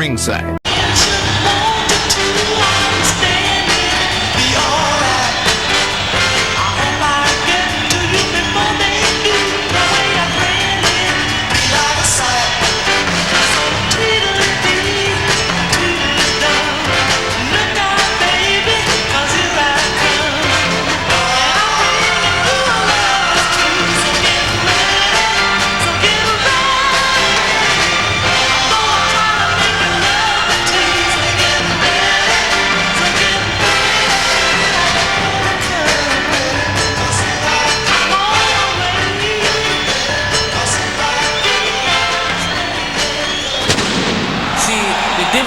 ringside.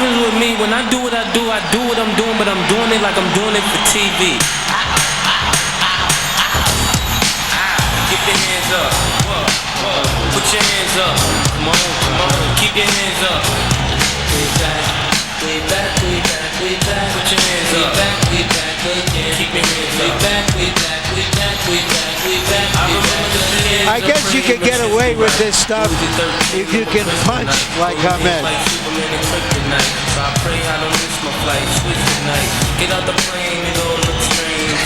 With me, when I do what I do what I'm doing, but I'm doing it like I'm doing it for TV. Keep your hands up. Put your hands up. Come on. Keep your hands up. Way back. Put your hands up. Keep your hands up. I guess you can get away with this stuff if you can punch like HAMED. So I pray I don't miss my flight. Switch tonight. Get out the plane, it all looks strange.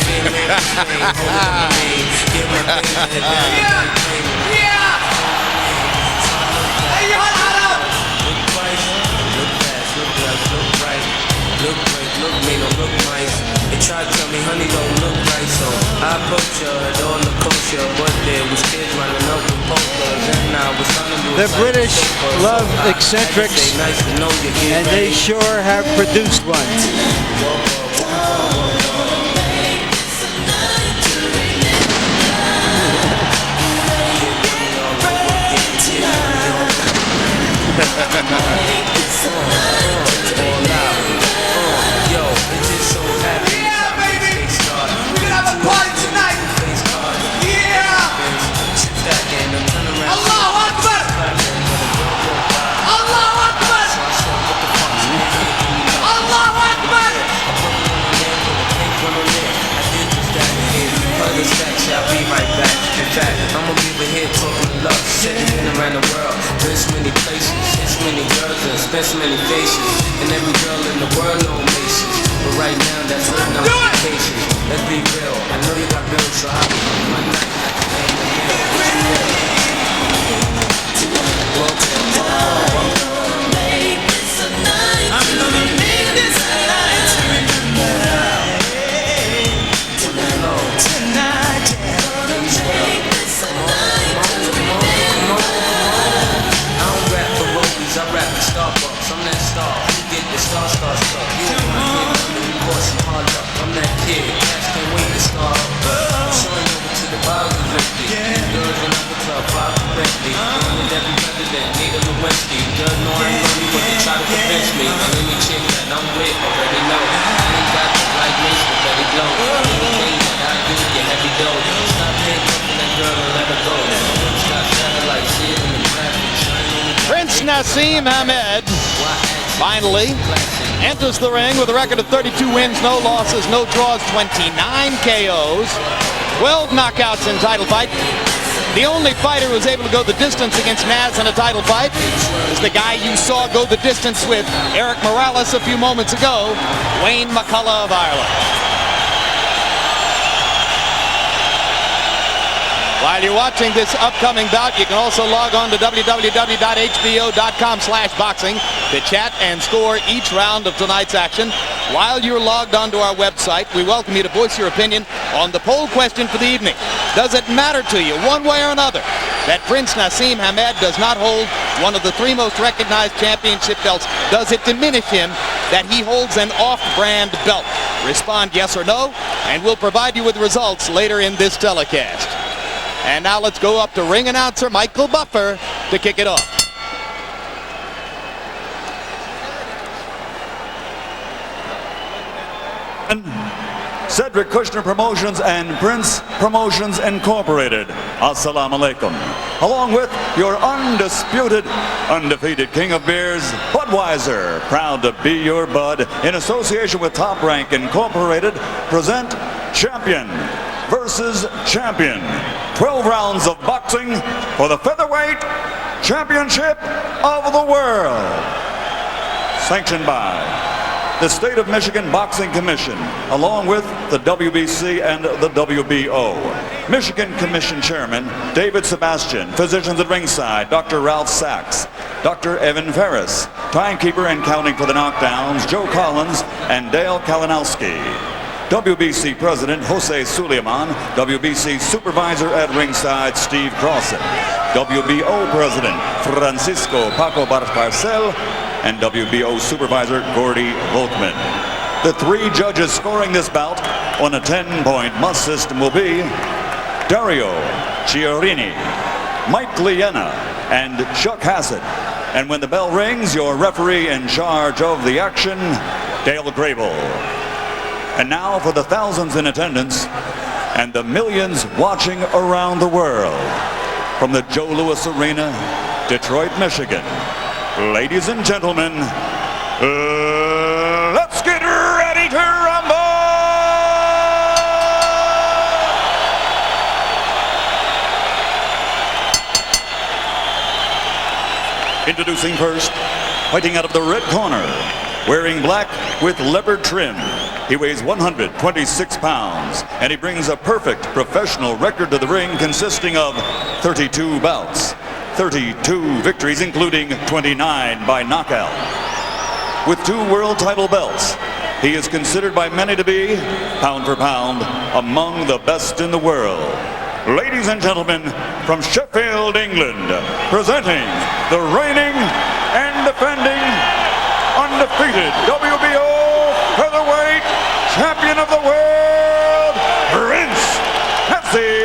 Look great, look mean, don't look nice. They try to tell me, honey, don't look right, so I approach her at all the kosher, but there was kids running up with posters, and I was trying to do the British love eccentrics, and they sure have produced one. I'll be right back. In fact, I'ma leave it here talking love, sitting around the world. Been so many places, so many girls, and spent so many faces. And every girl in the world know Macy's. But right now, that's what I'm vacation. Let's be real. I know you got bills, so I'll be on my night. I rap the Starbucks, I'm that star. You get the star stuck. You want my kid, of course I'm hard up. I'm that kid, cats can't wait to start up. I'm showing over to the bars and empty. Girls in the club, rock correctly. I'm with every president, nigga Lewinsky. Girls know I ain't lonely, but they try to convince me. And any chick that I'm with already know. I ain't got to like me, but let it glow. Anything that I do, get heavy dough. Stop handcuffing that girl and let her go. Stop satellite, see it in the graphics. Prince Naseem Hamed finally enters the ring with a record of 32 wins, no losses, no draws, 29 KOs, 12 knockouts in title fight. The only fighter who was able to go the distance against Naz in a title fight is the guy you saw go the distance with Eric Morales a few moments ago, Wayne McCullough of Ireland. While you're watching this upcoming bout, you can also log on to www.hbo.com/boxing to chat and score each round of tonight's action. While you're logged onto our website, we welcome you to voice your opinion on the poll question for the evening. Does it matter to you, one way or another, that Prince Naseem Hamed does not hold one of the three most recognized championship belts? Does it diminish him that he holds an off-brand belt? Respond yes or no, and we'll provide you with results later in this telecast. And now let's go up to ring announcer Michael Buffer to kick it off. Cedric Kushner Promotions and Prince Promotions Incorporated. Assalamu alaikum. Along with your undisputed, undefeated king of beers, Budweiser, proud to be your bud, in association with Top Rank Incorporated, present Champion versus Champion. 12 rounds of boxing for the featherweight championship of the world. sanctioned by the State of Michigan Boxing Commission, along with the WBC and the WBO. Michigan Commission Chairman David Sebastian, physicians at ringside, Dr. Ralph Sachs, Dr. Evan Ferris, timekeeper and counting for the knockdowns, Joe Collins and Dale Kalinowski. WBC President Jose Suleiman, WBC Supervisor at ringside Steve Crossan, WBO President Francisco Paco Barcarcel, and WBO Supervisor Gordy Volkman. The three judges scoring this bout on a 10-point must system will be Dario Chiarini, Mike Liena, and Chuck Hassett. And when the bell rings, your referee in charge of the action, Dale Grable. And now for the thousands in attendance and the millions watching around the world. From the Joe Louis Arena, Detroit, Michigan. Ladies and gentlemen, let's get ready to rumble! Introducing first, fighting out of the red corner, wearing black with leopard trim. He weighs 126 pounds, and he brings a perfect professional record to the ring consisting of 32 bouts, 32 victories, including 29 by knockout. With 2 world title belts, he is considered by many to be, pound for pound, among the best in the world. Ladies and gentlemen, from Sheffield, England, presenting the reigning and defending undefeated WBO featherweight champion of the world, Prince HAMED.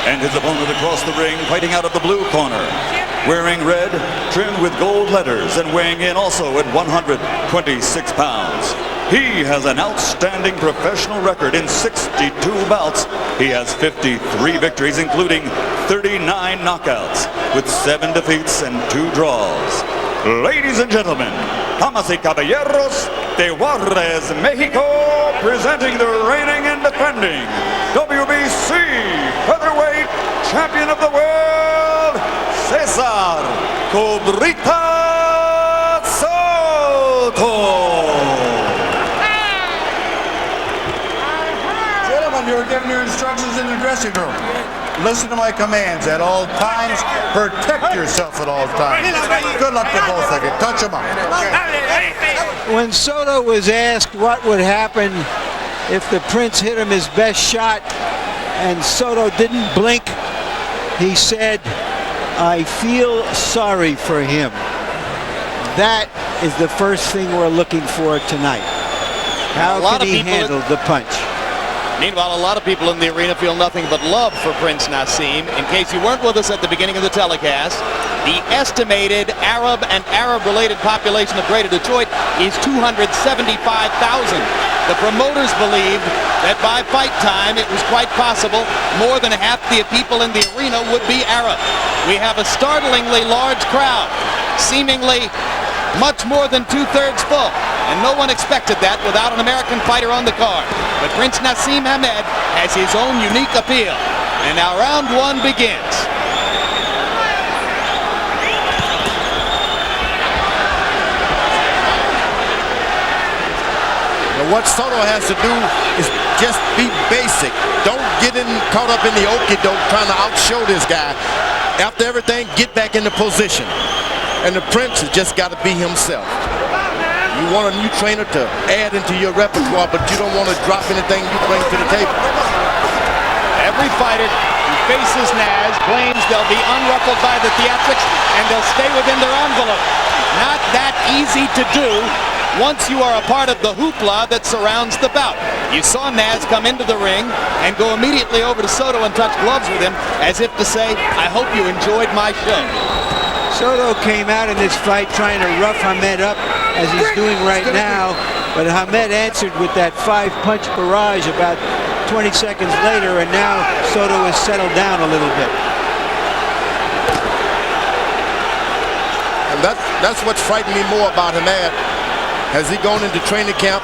And his opponent across the ring, fighting out of the blue corner, wearing red, trimmed with gold letters, and weighing in also at 126 pounds. He has an outstanding professional record in 62 bouts. He has 53 victories, including 39 knockouts, with 7 defeats and 2 draws. Ladies and gentlemen, damas y caballeros, de Juarez, Mexico, presenting the reigning and defending WBC featherweight champion of the world, Cesar Cobrita Soto. You were giving your instructions in the dressing room. Listen to my commands at all times. Protect yourself at all times. Good luck to both of you. Touch them up. When Soto was asked what would happen if the Prince hit him his best shot and Soto didn't blink, he said, "I feel sorry for him." That is the first thing we're looking for tonight. How can he handle the punch? Meanwhile, a lot of people in the arena feel nothing but love for Prince Naseem. In case you weren't with us at the beginning of the telecast, the estimated Arab and Arab-related population of Greater Detroit is 275,000. The promoters believed that by fight time, it was quite possible more than half the people in the arena would be Arab. We have a startlingly large crowd, seemingly much more than 2/3 full. And no one expected that without an American fighter on the card. But Prince Naseem Hamed has his own unique appeal. And now round 1 begins. But what Soto has to do is just be basic. Don't get caught up in the okie-doke trying to outshow this guy. After everything, get back into position. And the Prince has just got to be himself. You want a new trainer to add into your repertoire, but you don't want to drop anything you bring to the table. Every fighter who faces Naz claims they'll be unruffled by the theatrics and they'll stay within their envelope. Not that easy to do once you are a part of the hoopla that surrounds the bout. You saw Naz come into the ring and go immediately over to Soto and touch gloves with him as if to say, "I hope you enjoyed my show." Soto came out in this fight trying to rough Hamed up, as he's doing right now, but Hamed answered with that 5-punch barrage about 20 seconds later, and now Soto has settled down a little bit. And that's what's frightened me more about Hamed. Has he gone into training camp,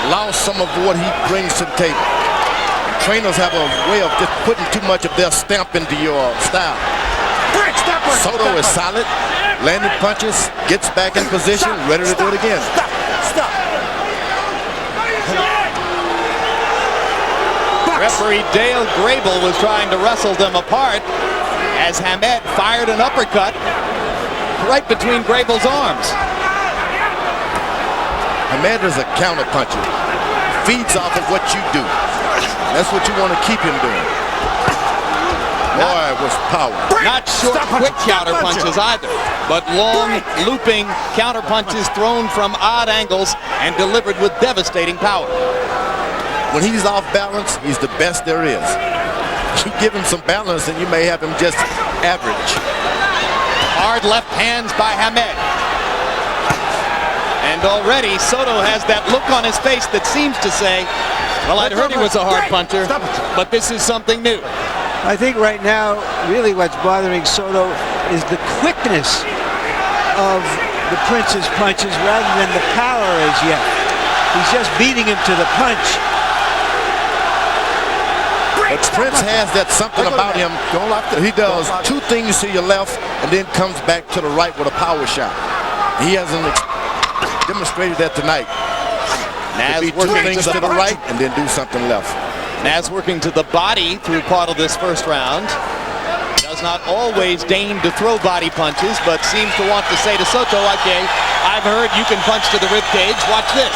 lost some of what he brings to the table? trainers have a way of just putting too much of their stamp into your style. Soto is solid, landing punches, gets back in position, ready to do it again. Stop. Referee Dale Grable was trying to wrestle them apart as Hamed fired an uppercut right between Grable's arms. Hamed is a counter puncher. Feeds off of what you do. That's what you want to keep him doing. Boy, it was power. Not short, quick counter punches either, but long, looping counter punches thrown from odd angles and delivered with devastating power. When he's off balance, he's the best there is. You give him some balance and you may have him just average. Hard left hands by Hamed. And already Soto has that look on his face that seems to say, well, I'd heard he was a hard puncher, but this is something new. I think right now, really what's bothering Soto is the quickness of the Prince's punches rather than the power as yet. He's just beating him to the punch. But Prince has that something about him. He does two things to your left and then comes back to the right with a power shot. He hasn't demonstrated that tonight. Naz Be two things to the right and then do something left. Naz working to the body through part of this first round. Does not always deign to throw body punches, but seems to want to say to Soto, okay, I've heard you can punch to the rib cage. Watch this.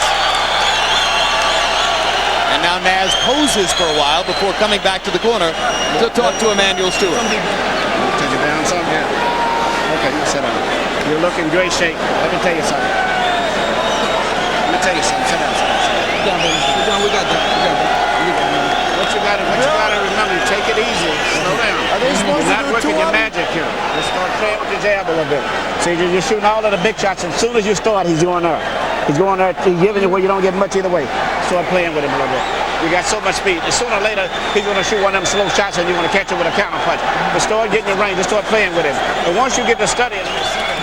And now Naz poses for a while before coming back to the corner to talk to Emmanuel Stewart. Take it down some? Yeah. Okay, you sit down. You're looking great shape. Let me tell you something. Sit down. We got that. What you gotta remember, take it easy. Slow down. You're not working your magic here. Just start playing with your jab a little bit. See, you're shooting all of the big shots. As soon as you start, he's going there. He's going there. He's giving you where you don't get much either way. Start playing with him a little bit. You got so much speed. And sooner or later, he's going to shoot one of them slow shots and you're going to catch him with a counter punch. But start getting your range. Just start playing with him. And once you get to studying,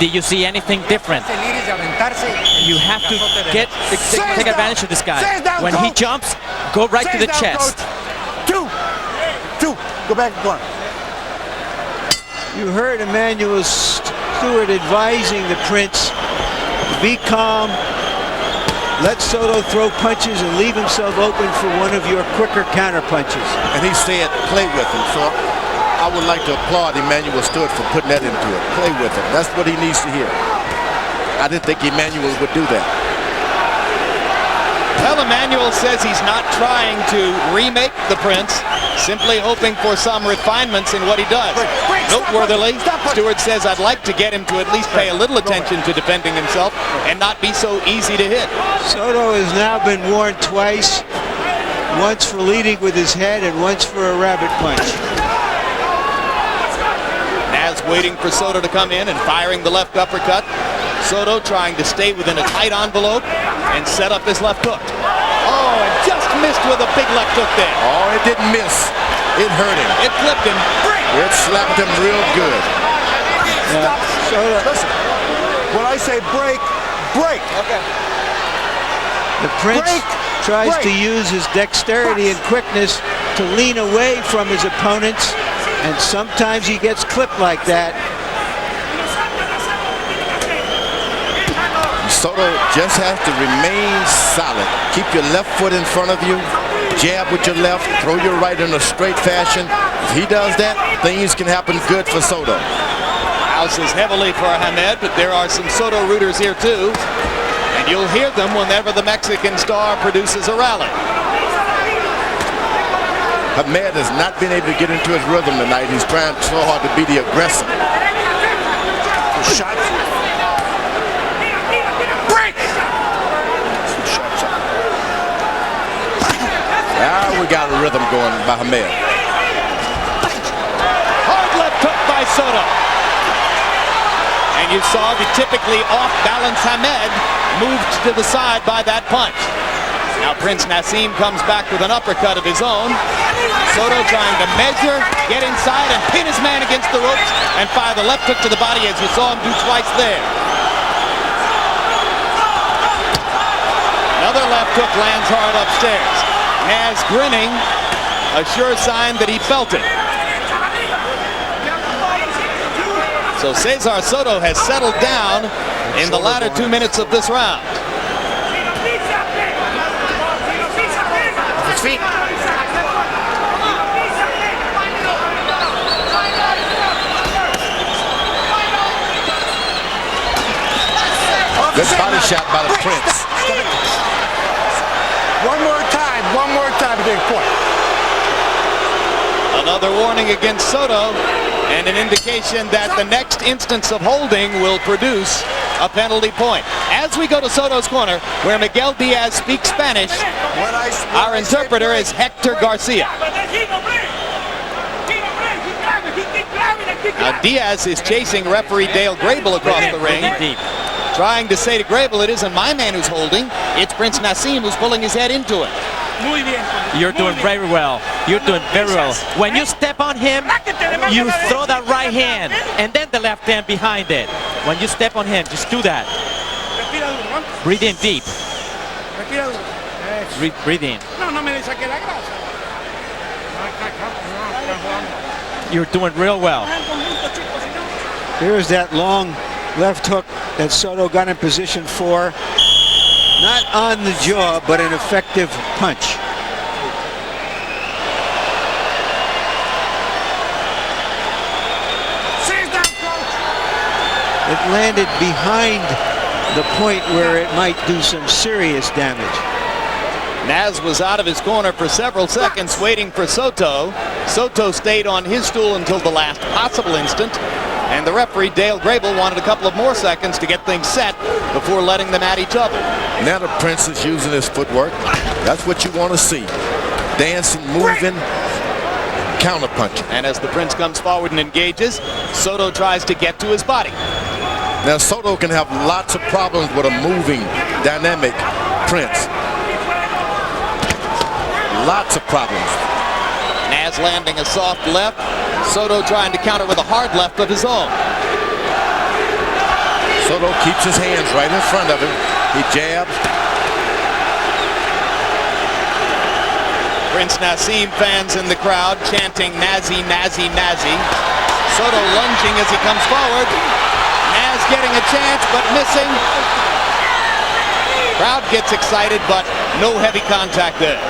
did you see anything different? You have to take advantage of this guy. When he jumps, go right to the chest. Two. Go back and corner. You heard Emmanuel Stewart advising the Prince to be calm, let Soto throw punches and leave himself open for one of your quicker counter punches. And he said play with him. So I would like to applaud Emmanuel Stewart for putting that into it. Play with him. That's what he needs to hear. I didn't think Emmanuel would do that. Well, Emmanuel says he's not trying to remake the Prince, simply hoping for some refinements in what he does. Noteworthily, Stewart says, I'd like to get him to at least pay a little attention to defending himself and not be so easy to hit. Soto has now been warned twice, once for leading with his head and once for a rabbit punch. Naz waiting for Soto to come in and firing the left uppercut. Soto trying to stay within a tight envelope and set up his left hook. Oh, and just missed with a big left hook there. Oh, it didn't miss. It hurt him. It flipped him. It slapped him real good. Soto, Listen, when I say break, break. Okay. the Prince tries to use his dexterity and quickness to lean away from his opponents, and sometimes he gets clipped like that. Soto just has to remain solid. Keep your left foot in front of you. Jab with your left. Throw your right in a straight fashion. If he does that, things can happen good for Soto. House is heavily for Hamed, but there are some Soto rooters here too. And you'll hear them whenever the Mexican star produces a rally. Hamed has not been able to get into his rhythm tonight. He's trying so hard to be the aggressor. Shot. Now we got a rhythm going by Hamed. Hard left hook by Soto. And you saw the typically off-balance Hamed moved to the side by that punch. Now Prince Nassim comes back with an uppercut of his own. Soto trying to measure, get inside, and pin his man against the ropes and fire the left hook to the body as you saw him do twice there. Another left hook lands hard upstairs. Naz grinning a sure sign that he felt it. So Cesar Soto has settled down in the latter 2 minutes of this round. His feet. Good body shot by the Prince. One more time, big point. Another warning against Soto, and an indication that the next instance of holding will produce a penalty point. As we go to Soto's corner, where Miguel Diaz speaks Spanish, our interpreter is Hector Garcia. Now Diaz is chasing referee Dale Grable across the ring, trying to say to Grable, it isn't my man who's holding, it's Prince Nassim who's pulling his head into it. You're doing very well. You're doing very well. When you step on him, you throw that right hand and then the left hand behind it. When you step on him, just do that. Breathe in deep. Breathe in. You're doing real well. Here's that long left hook that Soto got in position for. Not on the jaw, but an effective punch. It landed behind the point where it might do some serious damage. Naz was out of his corner for several seconds waiting for Soto. Soto stayed on his stool until the last possible instant. And the referee, Dale Grable, wanted a couple of more seconds to get things set before letting them at each other. Now the Prince is using his footwork. That's what you want to see. Dancing, moving, counterpunching. And as the Prince comes forward and engages, Soto tries to get to his body. Now Soto can have lots of problems with a moving, dynamic Prince. Lots of problems. Naz landing a soft left. Soto trying to counter with a hard left of his own. Soto keeps his hands right in front of him. He jabs. Prince Nassim fans in the crowd chanting Nazi, Nazi, Nazi. Soto lunging as he comes forward. Naz getting a chance but missing. Crowd gets excited but no heavy contact there.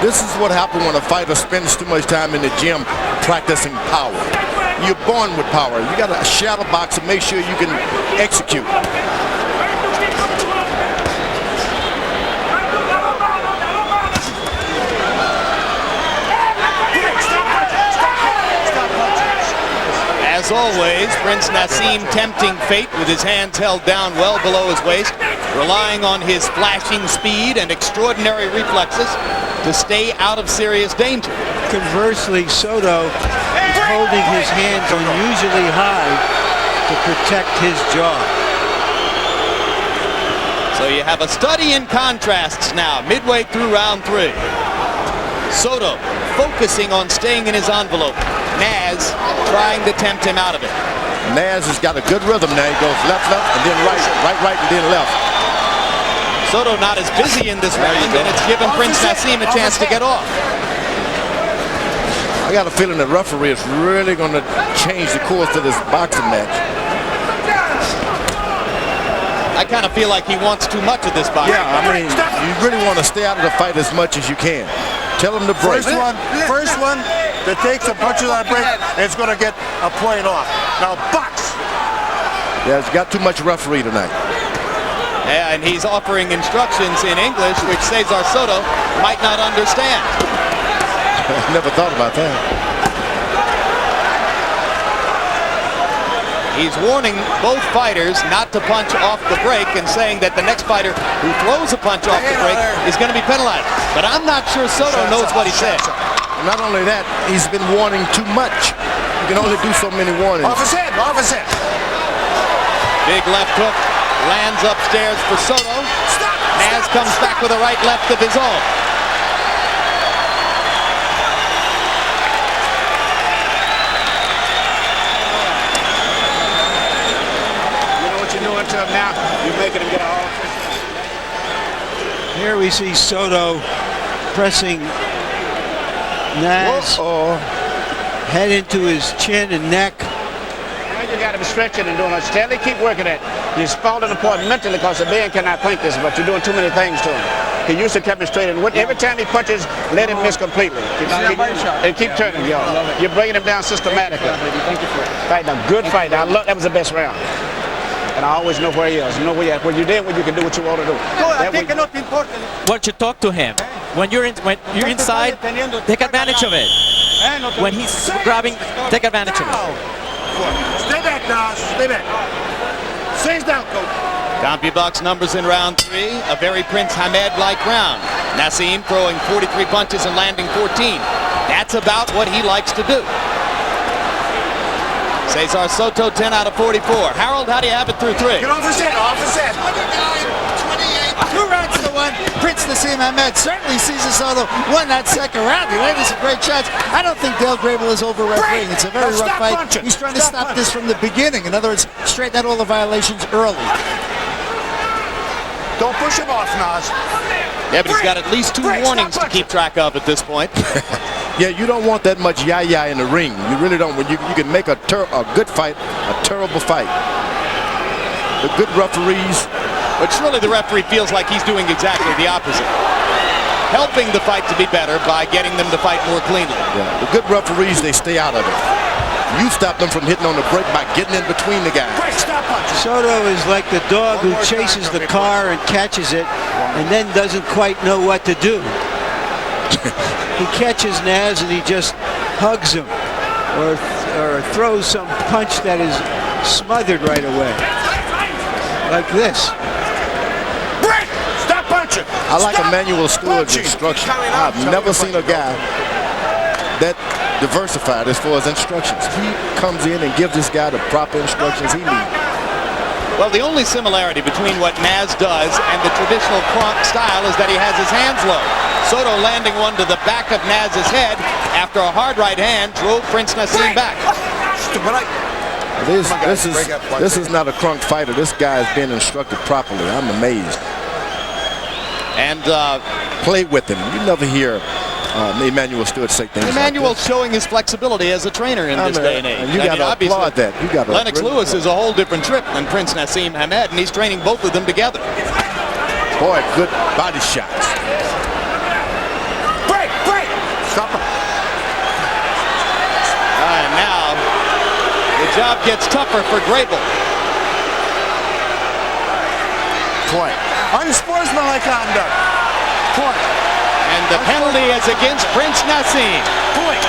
This is what happens when a fighter spends too much time in the gym practicing power. You're born with power. You got to shadow box and make sure you can execute. As always, Prince Nassim tempting fate with his hands held down well below his waist, relying on his flashing speed and extraordinary reflexes to stay out of serious danger. Conversely, Soto is holding his hands unusually high to protect his jaw. So you have a study in contrasts now, midway through round 3. Soto focusing on staying in his envelope. Naz trying to tempt him out of it. Naz has got a good rhythm now. He goes left, left, and then right, right, right, and then left. Soto not as busy in this round, and it's given Prince Nassim a chance to get off. I got a feeling the referee is really going to change the course of this boxing match. I kind of feel like he wants too much of this boxing. Yeah, I mean, you really want to stay out of the fight as much as you can. Tell him to break. First one that takes a punches on a break is going to get a point off. Now box. Yeah, he's got too much referee tonight. Yeah, and he's offering instructions in English, which Cesar Soto might not understand. Never thought about that. He's warning both fighters not to punch off the break and saying that the next fighter who throws a punch off the break is going to be penalized. But I'm not sure Soto knows what he said. Not only that, he's been warning too much. You can only do so many warnings. Off his head, off his head. Big left hook lands upstairs for Soto. Naz comes back with a right left of his own. To him now, you're making him get all. Here we see Soto pressing Naz head into his chin and neck. Now you got to be stretching and doing it. Steadily keep working it. You're falling apart mentally because the man cannot think this, but you're doing too many things to him. He used to keep him straight, and every time he punches, let him miss completely. And keep turning, y'all. You're bringing him down systematically. Fight a good fight. I love that was the best round. And I always know where he is. Know where you're at. When you're there, when you can do what you want to do. What you talk to him. When you're inside, take advantage of it. When he's grabbing, take advantage of it. Stay back, Nas. Stay back. Stays down, coach. CompuBox numbers in round 3, a very Prince Hamed-like round. Nassim throwing 43 punches and landing 14. That's about what he likes to do. Cesar Soto, 10 out of 44. Harold, how do you have it through 3? Get off his head, off his head. 2 rounds to 1. Prince Nassim Hamed certainly Cesar Soto won that second round. He landed some great shots. I don't think Dale Grable is over refereeing. It's a very rough fight. Punching. He's trying to stop this from the beginning. In other words, straighten out all the violations early. Don't push him off, Nas. Yeah, but he's got at least 2 warnings to keep track of at this point. Yeah, you don't want that much yah-yah in the ring. You really don't. When you can make a good fight a terrible fight. The good referees. But surely the referee feels like he's doing exactly the opposite. Helping the fight to be better by getting them to fight more cleanly. Yeah, the good referees, they stay out of it. You stop them from hitting on the brake by getting in between the guys. Soto is like the dog who chases the car and catches it and then doesn't quite know what to do. He catches Naz and he just hugs him or throws some punch that is smothered right away. Like this. Stop punching. I like Emmanuel Stewart's instruction. I've never seen a guy that diversified as far as instructions. He comes in and gives this guy the proper instructions he needs. Well, the only similarity between what Naz does and the traditional Kronk style is that he has his hands low. Soto landing one to the back of Naz's head after a hard right hand drove Prince Nassim back. This is not a Kronk fighter. This guy is being instructed properly. I'm amazed. And play with him. You never hear Emmanuel Stewart say things Emmanuel's like this. showing his flexibility as a trainer in this day and age. You got to applaud that. You got to. Lennox Lewis is a whole different trip than Prince Nassim Hamed, and he's training both of them together. Boy, good body shots. Break! Stop him. And now the job gets tougher for Grable. Point. Unsportsmanlike conduct. Point. And the penalty is against Prince Nassim. Point.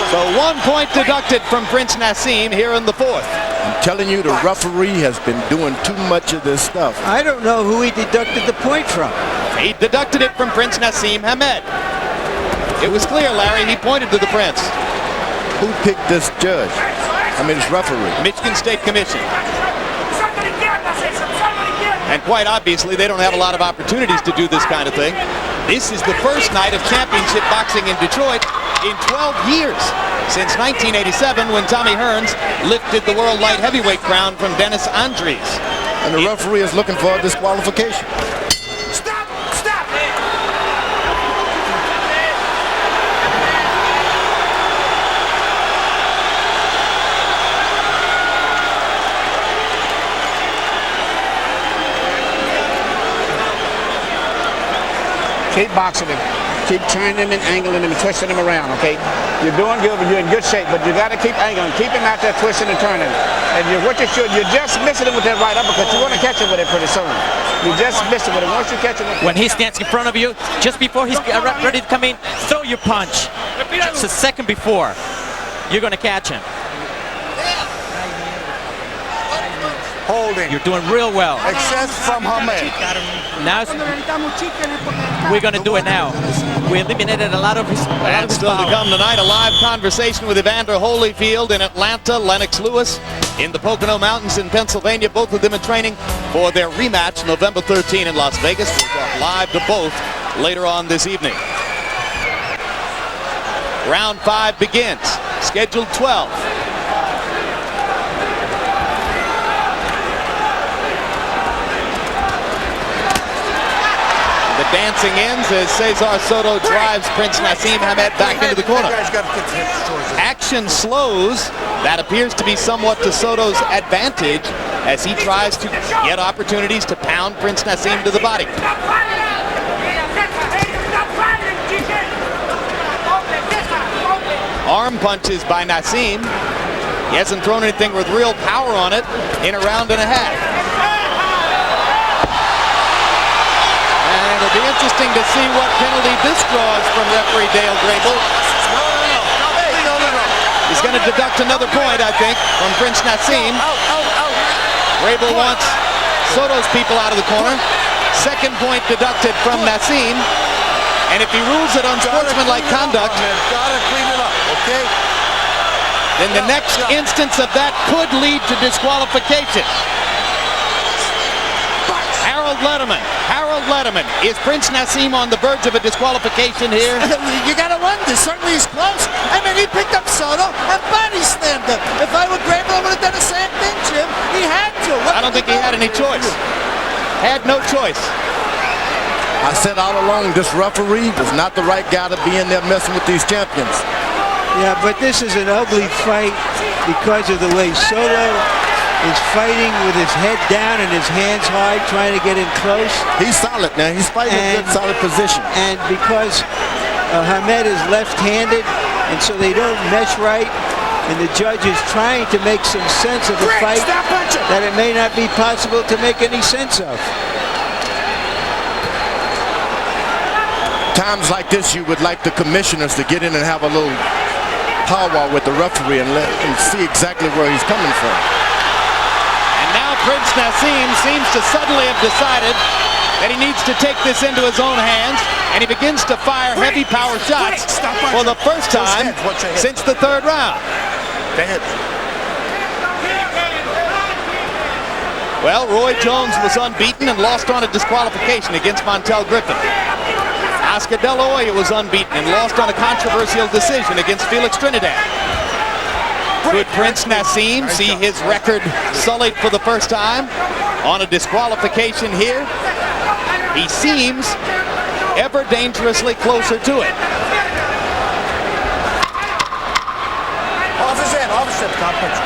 So 1 point deducted from Prince Nassim here in the 4th. I'm telling you, the referee has been doing too much of this stuff. I don't know who he deducted the point from. He deducted it from Prince Nassim Hamed. It was clear, Larry, he pointed to the Prince. Who picked this judge? I mean, this referee. Michigan State Commission. And quite obviously, they don't have a lot of opportunities to do this kind of thing. This is the first night of championship boxing in Detroit in 12 years, since 1987 when Tommy Hearns lifted the world light heavyweight crown from Dennis Andries. And the referee is looking for a disqualification. Stop! Keep boxing him. Keep turning him and angling him and twisting him around, okay? You're doing good, you're in good shape, but you got to keep angling. Keep him out there twisting and turning. And what you should, you're just missing him with that right uppercut. You're going to catch him with it pretty soon. You just missed him with it. Once you catch him with it. When he stands in front of you, just before he's ready to come in, throw your punch. Just a second before, you're going to catch him. Holding. You're doing real well. Excess from Hamed. Now we're going to do it now. We eliminated a lot of his And still to come tonight, a live conversation with Evander Holyfield in Atlanta, Lennox Lewis in the Pocono Mountains in Pennsylvania. Both of them in training for their rematch November 13 in Las Vegas. We'll talk live to both later on this evening. Round 5 begins. Scheduled 12. The dancing ends as Cesar Soto drives Prince Naseem Hamed back into the corner. Action slows. That appears to be somewhat to Soto's advantage as he tries to get opportunities to pound Prince Naseem to the body. Arm punches by Naseem. He hasn't thrown anything with real power on it in a round and a half. And it'll be interesting to see what penalty this draws from referee Dale Grable. He's going to deduct another point, I think, from Prince Naseem. Grable wants Soto's people out of the corner. Second point deducted from Naseem. And if he rules it unsportsmanlike conduct, okay? Then the next instance of that could lead to disqualification. Harold Letterman. Is Prince Naseem on the verge of a disqualification here? You gotta wonder. Certainly he's close. I mean, he picked up Soto and body slammed him. If I were Grable, I would have done the same thing, Jim. He had to. I don't think he had any choice. Had no choice. I said all along, this referee was not the right guy to be in there messing with these champions. Yeah, but this is an ugly fight because of the way Soto is fighting with his head down and his hands high, trying to get in close. He's solid now. He's fighting in a good, solid position. And because Hamed is left-handed, and so they don't mesh right, and the judge is trying to make some sense of the fight that it may not be possible to make any sense of. Times like this, you would like the commissioners to get in and have a little powwow with the referee and let him see exactly where he's coming from. And now Prince Naseem seems to suddenly have decided that he needs to take this into his own hands, and he begins to fire heavy power shots for the first time since the third round. Well, Roy Jones was unbeaten and lost on a disqualification against Montel Griffin. Oscar De La Hoya was unbeaten and lost on a controversial decision against Felix Trinidad. Could Prince Naseem see his record sullied for the first time on a disqualification here? He seems ever dangerously closer to it. Off his head, top punch.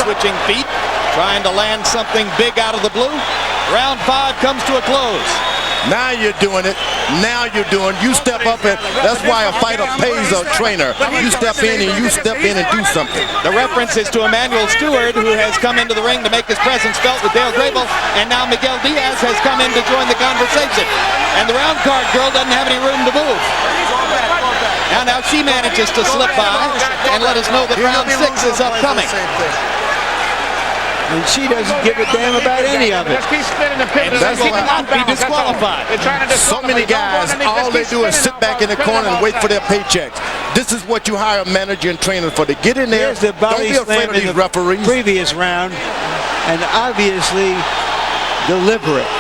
Switching feet, trying to land something big out of the blue. Round 5 comes to a close. Now you're doing it. Now you're doing. You step up, and that's why a fighter pays a trainer. You step in and do something. The reference is to Emmanuel Stewart, who has come into the ring to make his presence felt with Dale Grable, and now Miguel Diaz has come in to join the conversation. And the round card girl doesn't have any room to move. Now she manages to slip by and let us know that round 6 is upcoming. And she doesn't give a damn about any of it. And that's will not be disqualified. So many guys, all they do is sit back in the corner and wait for their paychecks. This is what you hire a manager and trainer for, to get in there. There's the body don't be afraid of these referees. Previous round, and obviously deliberate.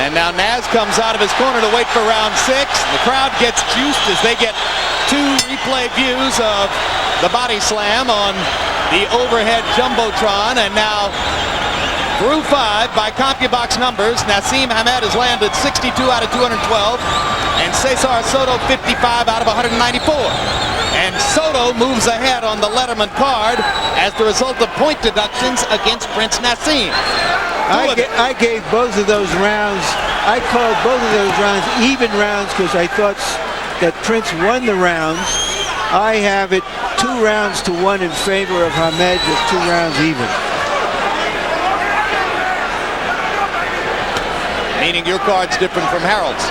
And now Naz comes out of his corner to wait for round 6. The crowd gets juiced as they get 2 replay views of the body slam on the overhead jumbotron. And now through 5 by CompuBox numbers, Naseem Hamed has landed 62 out of 212 and Cesar Soto 55 out of 194. And Soto moves ahead on the Letterman card as the result of point deductions against Prince Naseem. I gave both of those rounds, I called both of those rounds even rounds because I thought that Prince won the rounds. I have it 2 rounds to 1 in favor of Hamed with 2 rounds even. Meaning your card's different from Harold's.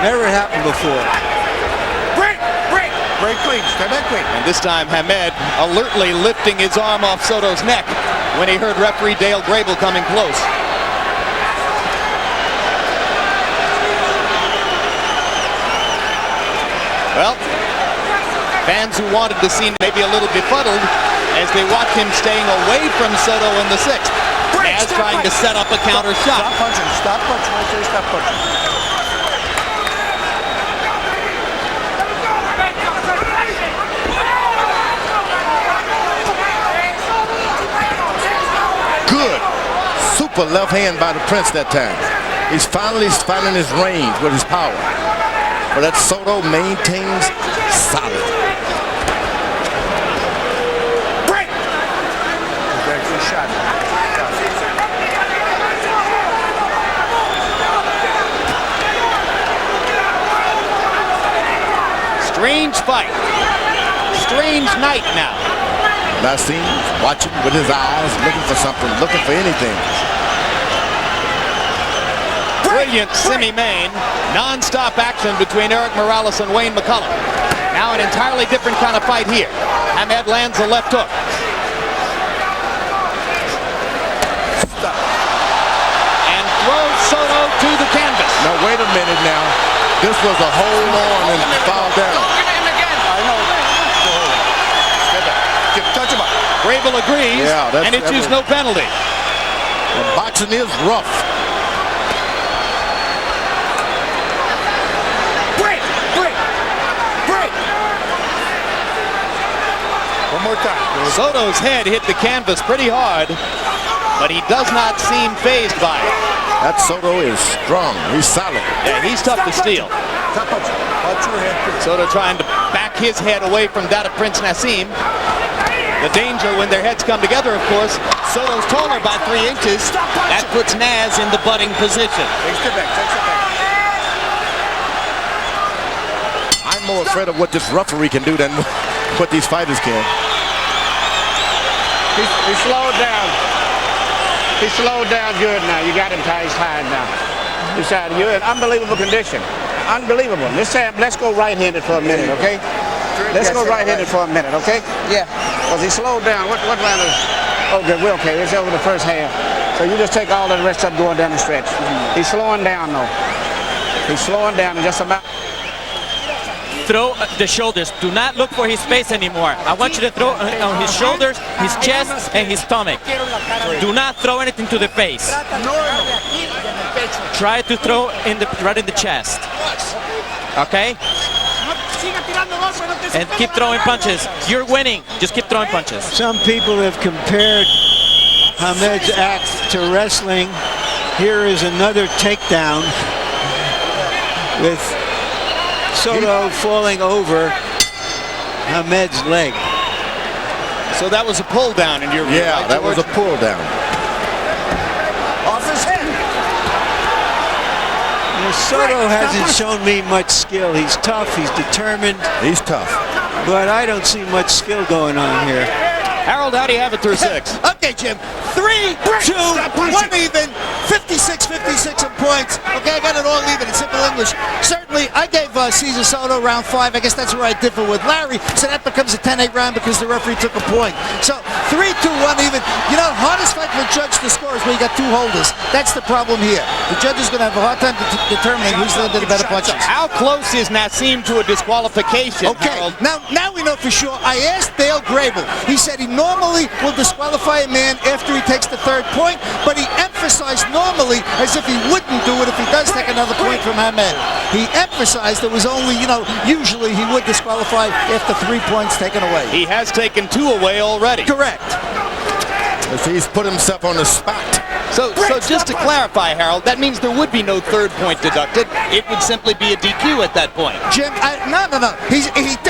Never happened before. Break clean, step back clean. And this time Hamed alertly lifting his arm off Soto's neck when he heard referee Dale Grable coming close. Well, fans who wanted to see maybe a little befuddled as they watch him staying away from Soto in the 6th. As trying to set up a counter shot. Stop punching, stop punching, I say stop punching. beautiful left hand by the Prince that time. He's finally finding his range with his power. But that Soto maintains solid. Break! Very good shot. Strange fight. Strange night now. Nassim watching with his eyes, looking for something, looking for anything. Brilliant semi-main, non-stop action between Eric Morales and Wayne McCullum. Now an entirely different kind of fight here. HAMED lands a left hook. And throws Soto to the canvas. Now wait a minute now. This was a hold on and foul down. I know. Touch him up. Grable agrees, Yeah, and it issues no penalty. The boxing is rough. Break! Break! Break! One more time. Soto's head hit the canvas pretty hard, but he does not seem fazed by it. That Soto is strong. He's solid. Yeah, he's tough to steal. Stop punching. Watch your head. Soto trying to back his head away from that of Prince Nassim. The danger when their heads come together, of course, Soto's taller by 3 inches. That puts Naz in the butting position. Take a step back. Take a step back. I'm more afraid of what this referee can do than what these fighters can. He slowed down. He slowed down good now. You got him tied now. You're in unbelievable condition. Unbelievable. This time, let's go right-handed for a minute, okay? Let's go right-handed for a minute, okay? Yeah. Because he slowed down. What round is? Oh, good. We're okay. It's over the first half. So you just take all of the rest up going down the stretch. He's slowing down, though. He's slowing down and just about. Throw the shoulders. Do not look for his face anymore. I want you to throw on his shoulders, his chest, and his stomach. Do not throw anything to the face. Try to throw right in the chest. Okay? And keep throwing punches. You're winning. Just keep throwing punches. Some people have compared HAMED's act to wrestling. Here is another takedown with Soto falling over HAMED's leg. So that was a pull down in your view. Yeah, right, that was a pull down. Off his head. Soto hasn't shown me much skill. He's tough, he's determined. He's tough. But I don't see much skill going on here. Harold, how do you have it through 6? Okay, Jim. 3, 2, 1 even. 56 in points. Okay, I got it all even in simple English. Certainly, I gave Cesar Soto round 5. I guess that's where I differ with Larry. So that becomes a 10-8 round because the referee took a point. So 3, 2, 1 even. You know, hardest fight for a judge to score is where you got 2 holders. That's the problem here. The judge is going to have a hard time determining who's going to do the better punches. How close is Nassim to a disqualification, Okay, Harold? now we know for sure. I asked Dale Grable. He said he normally will disqualify a man after he takes the 3rd point, but he emphasized normally as if he wouldn't do it if he does take another point from HAMED. He emphasized it was only, usually he would disqualify after 3 points taken away. He has taken 2 away already. Correct. He's put himself on the spot. So just to clarify, Harold, that means there would be no 3rd point deducted. It would simply be a DQ at that point. Jim, no. He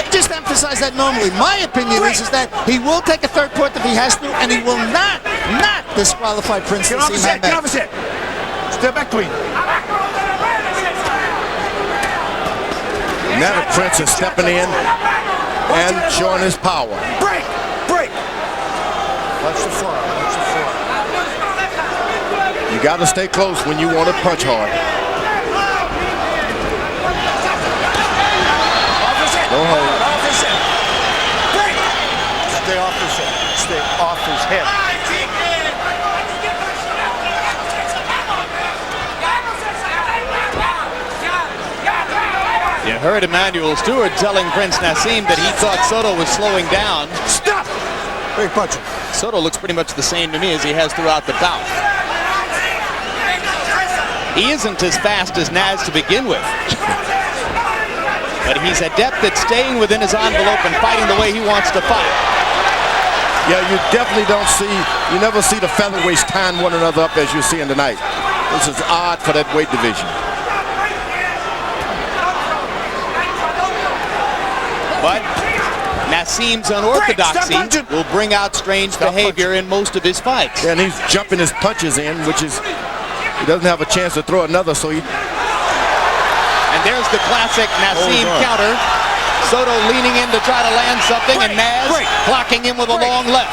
just emphasized that normally. My opinion is that he will take a 3rd point if he has to, and he will not disqualify Prince. Get off his head. Get off his head. Step back to him. Now the Prince is stepping in and showing his power. Break. Watch the floor. You got to stay close when you want to punch hard. Off his head. No hold. Off his head. Break. Stay off his head. Stay off his head. You heard Emmanuel Stewart telling Prince Nassim that he thought Soto was slowing down. Stop. Big punch. Soto looks pretty much the same to me as he has throughout the bout. He isn't as fast as Naz to begin with. But he's adept at staying within his envelope and fighting the way he wants to fight. Yeah, you definitely don't see, you never see the featherweights tying one another up as you're seeing tonight. This is odd for that weight division. But Nassim's unorthodoxy will bring out strange behavior in most of his fights. Yeah, and he's jumping his punches in, which is, he doesn't have a chance to throw another, so he... And there's the classic Nassim counter. Soto leaning in to try to land something, and Naz blocking him with a long left.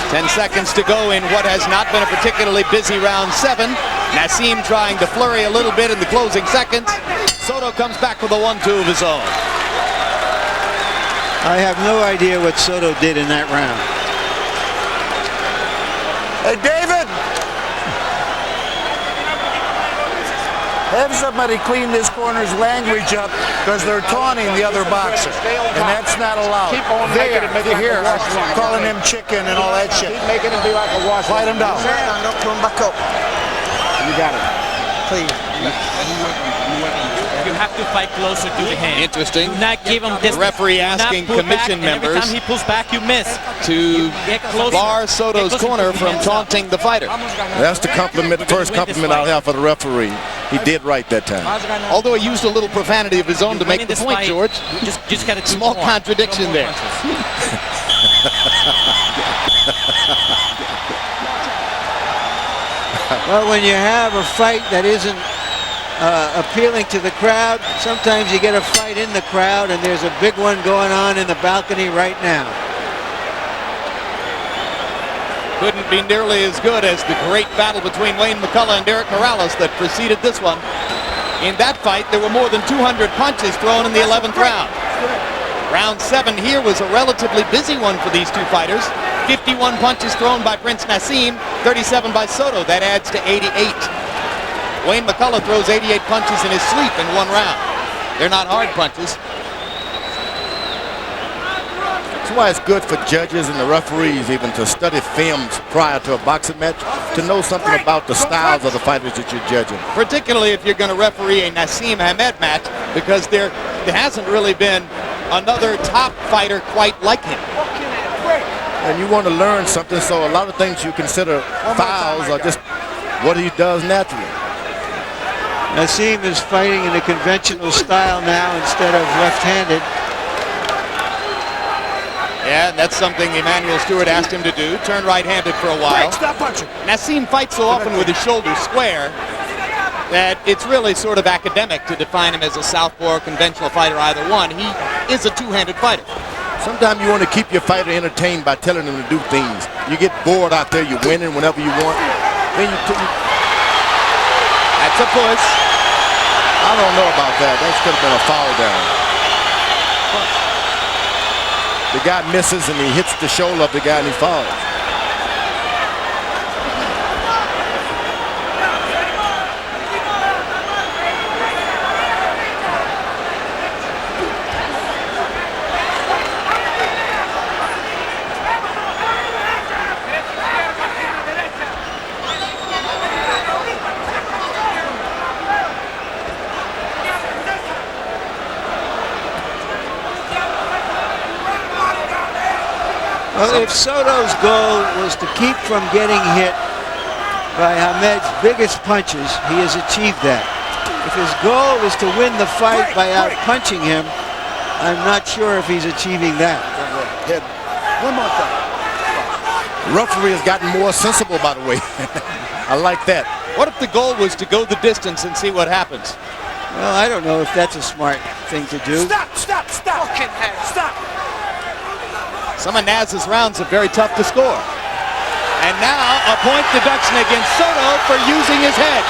10 seconds to go in what has not been a particularly busy round 7. Nassim trying to flurry a little bit in the closing seconds. Soto comes back with a 1-2 of his own. I have no idea what Soto did in that round. Hey, David! Have somebody clean this corner's language up because they're taunting the other boxer. And that's not allowed. Keep on making it, make it Here, like a wash. calling him chicken and all that shit. Keep making him be like a wash. Fight him down. Back up. You got it. Please. You have to fight closer to the hand. Interesting. Do not give him this. The referee asking commission members every time he pulls back, you miss. to bar Soto's corner from taunting the fighter. That's the compliment, first compliment I'll have for the referee. He did right that time. Although he used a little profanity of his own to make the point, George. You just got a Small contradiction there. Well, when you have a fight that isn't appealing to the crowd, sometimes you get a fight in the crowd, and there's a big one going on in the balcony right now. Couldn't be nearly as good as the great battle between Wayne McCullough and Derek Morales that preceded this one. In that fight, there were more than 200 punches thrown in the 11th round. Round 7 here was a relatively busy one for these two fighters. 51 punches thrown by Prince Nassim, 37 by Soto. That adds to 88. Wayne McCullough throws 88 punches in his sleep in one round. They're not hard punches. That's why it's good for judges and the referees even to study films prior to a boxing match to know something about the styles of the fighters that you're judging. Particularly if you're going to referee a Nassim HAMED match, because there hasn't really been another top fighter quite like him. And you want to learn something, so a lot of things you consider fouls are just what he does naturally. Nassim is fighting in a conventional style now instead of left-handed. Yeah, and that's something Emmanuel Stewart asked him to do. Turn right-handed for a while. Nassim fights so often with his shoulders square that it's really sort of academic to define him as a southpaw or conventional fighter, either one. He is a two-handed fighter. Sometimes you want to keep your fighter entertained by telling them to do things. You get bored out there, you're winning whenever you want. Then That's a push. I don't know about that. That could have been a foul down. The guy misses and he hits the shoulder of the guy and he falls. Well, if Soto's goal was to keep from getting hit by HAMED's biggest punches, he has achieved that. If his goal is to win the fight by out-punching him, I'm not sure if he's achieving that. One more time. The referee has gotten more sensible, by the way. I like that. What if the goal was to go the distance and see what happens? Well, I don't know if that's a smart thing to do. Stop! Fucking head, stop! Some of Naz's rounds are very tough to score. And now a point deduction against Soto for using his head.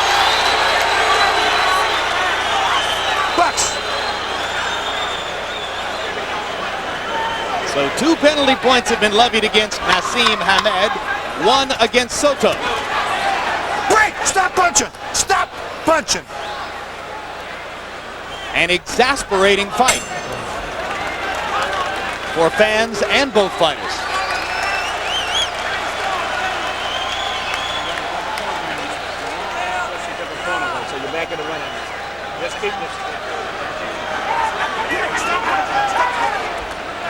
Bucks! So 2 penalty points have been levied against Nassim HAMED, 1 against Soto. Break! Stop punching! Stop punching! An exasperating fight for fans and both fighters. So you're back in the running. Let's keep this.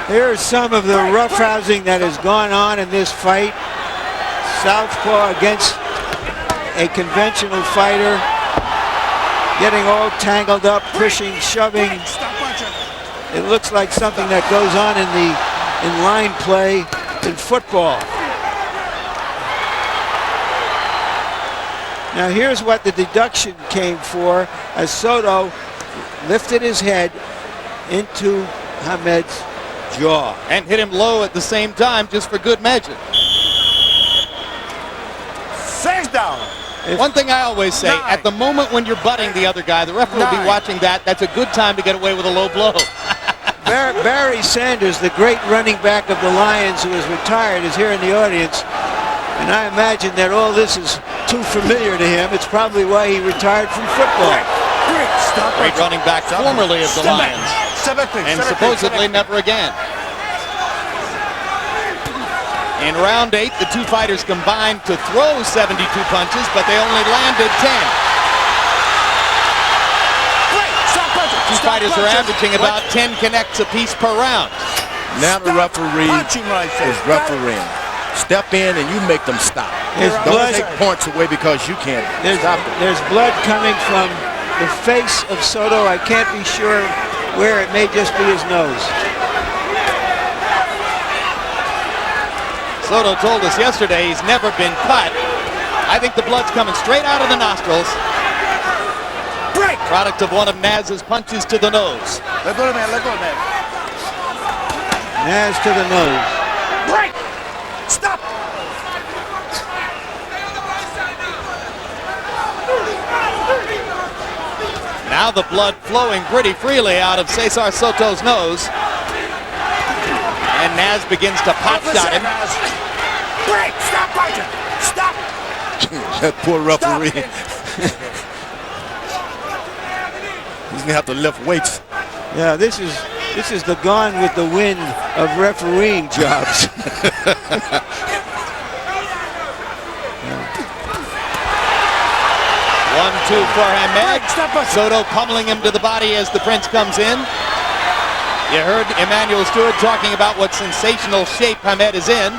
Here's some of the roughhousing that has gone on in this fight. Southpaw against a conventional fighter. Getting all tangled up, pushing, shoving. It looks like something that goes on in line play in football. Now here's what the deduction came for as Soto lifted his head into HAMED's jaw. And hit him low at the same time just for good measure. 6 down. One thing I always say, at the moment when you're butting the other guy, the referee will be watching that. That's a good time to get away with a low blow. Barry Sanders, the great running back of the Lions who is retired, is here in the audience. And I imagine that all this is too familiar to him. It's probably why he retired from football. Great running back formerly of the Lions. And supposedly never again. In round 8, the two fighters combined to throw 72 punches, but they only landed 10. Two fighters are averaging about 10 connects apiece per round. Now the referee is refereeing. Step in and you make them stop. Don't take points away because you can't stop them. There's blood coming from the face of Soto. I can't be sure where. It may just be his nose. Soto told us yesterday he's never been cut. I think the blood's coming straight out of the nostrils. Product of one of Naz's punches to the nose. Let go, man. Let go, man. Naz to the nose. Break! Stop! Now the blood flowing pretty freely out of Cesar Soto's nose. And Naz begins to pot shot him. Break! Stop punching! Stop! That poor referee. He's gonna have to lift weights. Yeah, this is the Gone with the Wind of refereeing jobs. 1-2 for Hamed. Soto pummeling him to the body as the Prince comes in. You heard Emmanuel Stewart talking about what sensational shape Hamed is in.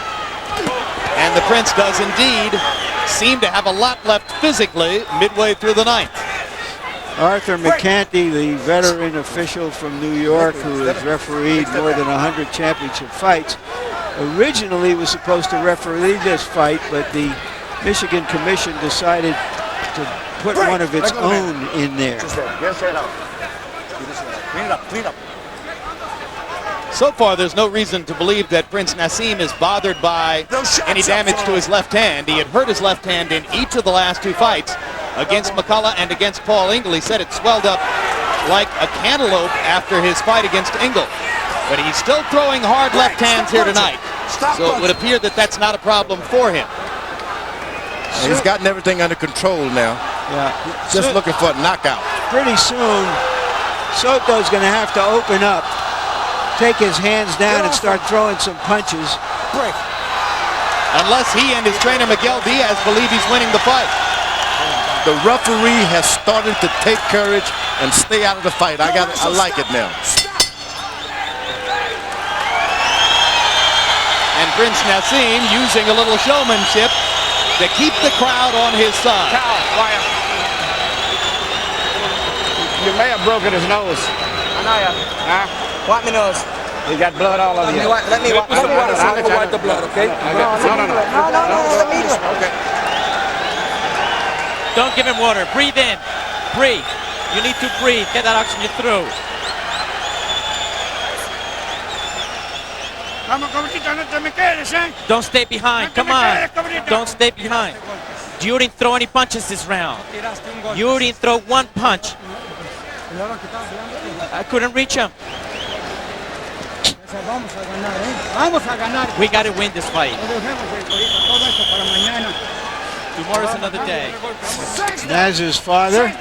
And the Prince does indeed seem to have a lot left physically midway through the ninth. Arthur McCanty, the veteran official from New York who has refereed more than 100 championship fights, originally was supposed to referee this fight, but the Michigan Commission decided to put one of its own in there. Clean up. So far, there's no reason to believe that Prince Nassim is bothered by any damage to his left hand. He had hurt his left hand in each of the last two fights against McCullough and against Paul Ingle. He said it swelled up like a cantaloupe after his fight against Ingle. But he's still throwing hard left hands here tonight. So it would appear that that's not a problem for him. He's gotten everything under control now. Yeah. Just looking for a knockout. Pretty soon, Soto's going to have to open up, take his hands down and start throwing some punches. Break. Unless he and his trainer Miguel Diaz believe he's winning the fight. The referee has started to take courage and stay out of the fight. I like it now. And Prince Nassim using a little showmanship to keep the crowd on his side. You may have broken his nose. Huh? Wipe my nose. He got blood all over you. Let me wipe the blood, okay? No. Let me do it. Okay. Don't give him water. Breathe in. Breathe. You need to breathe. Get that oxygen through. Don't stay behind. Come on. Don't stay behind. You didn't throw any punches this round. You didn't throw one punch. I couldn't reach him. We got to win this fight. Tomorrow's another day. Naz's father.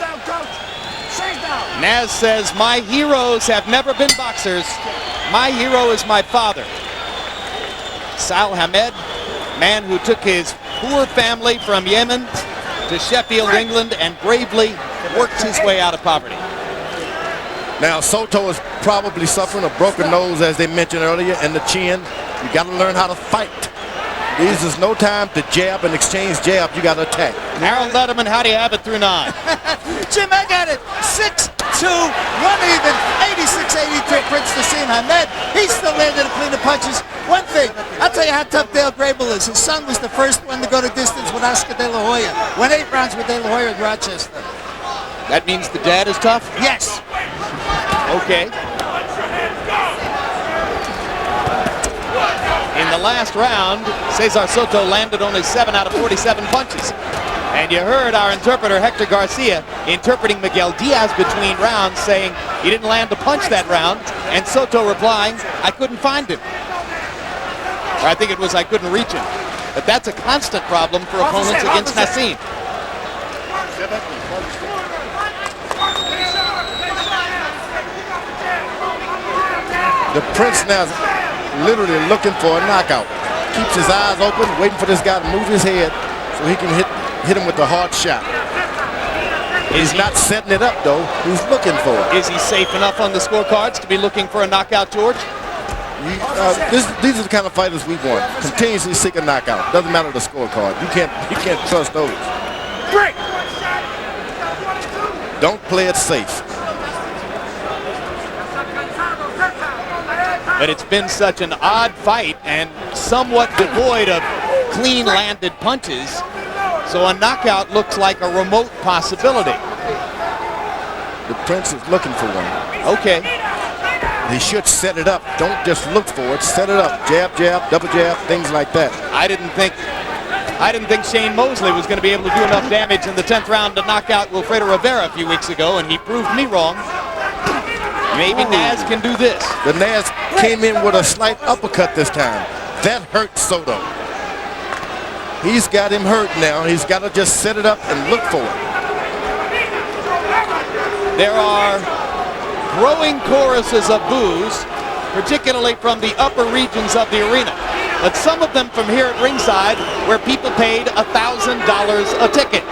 Naz says, my heroes have never been boxers. My hero is my father. Sal Hamed, man who took his poor family from Yemen to Sheffield, England, and bravely worked his way out of poverty. Now, Soto is probably suffering a broken nose, as they mentioned earlier, and the chin. You got to learn how to fight. This is no time to jab and exchange jabs. You got to attack. Harold Letterman, how do you have it through 9? Jim, I got it. 6-2, 1 even, 86-82. Prince Nassim Hamed. He's still landing to clean the punches. One thing, I'll tell you how tough Dale Grable is. His son was the first one to go to distance with Oscar De La Hoya. Went 8 rounds with De La Hoya in Rochester. That means the dad is tough? Yes. Okay. In the last round, Cesar Soto landed only 7 out of 47 punches. And you heard our interpreter, Hector Garcia, interpreting Miguel Diaz between rounds, saying he didn't land a punch that round, and Soto replying, I couldn't find him. Or I think it was I couldn't reach him. But that's a constant problem for opponents against Nassim. The Prince now is literally looking for a knockout. Keeps his eyes open, waiting for this guy to move his head so he can hit him with a hard shot. He's not setting it up, though. He's looking for it. Is he safe enough on the scorecards to be looking for a knockout, George? These are the kind of fighters we want. Continuously seek a knockout. Doesn't matter the scorecard. You can't trust those. Break. Don't play it safe. But it's been such an odd fight and somewhat devoid of clean landed punches. So a knockout looks like a remote possibility. The Prince is looking for one. Okay. He should set it up. Don't just look for it. Set it up. Jab, jab, double jab, things like that. I didn't think Shane Mosley was going to be able to do enough damage in the 10th round to knock out Wilfredo Rivera a few weeks ago, and he proved me wrong. Maybe Naz can do this. The Naz came in with a slight uppercut this time. That hurt Soto. He's got him hurt now. He's got to just set it up and look for it. There are growing choruses of boos, particularly from the upper regions of the arena. But some of them from here at ringside, where people paid $1,000 a ticket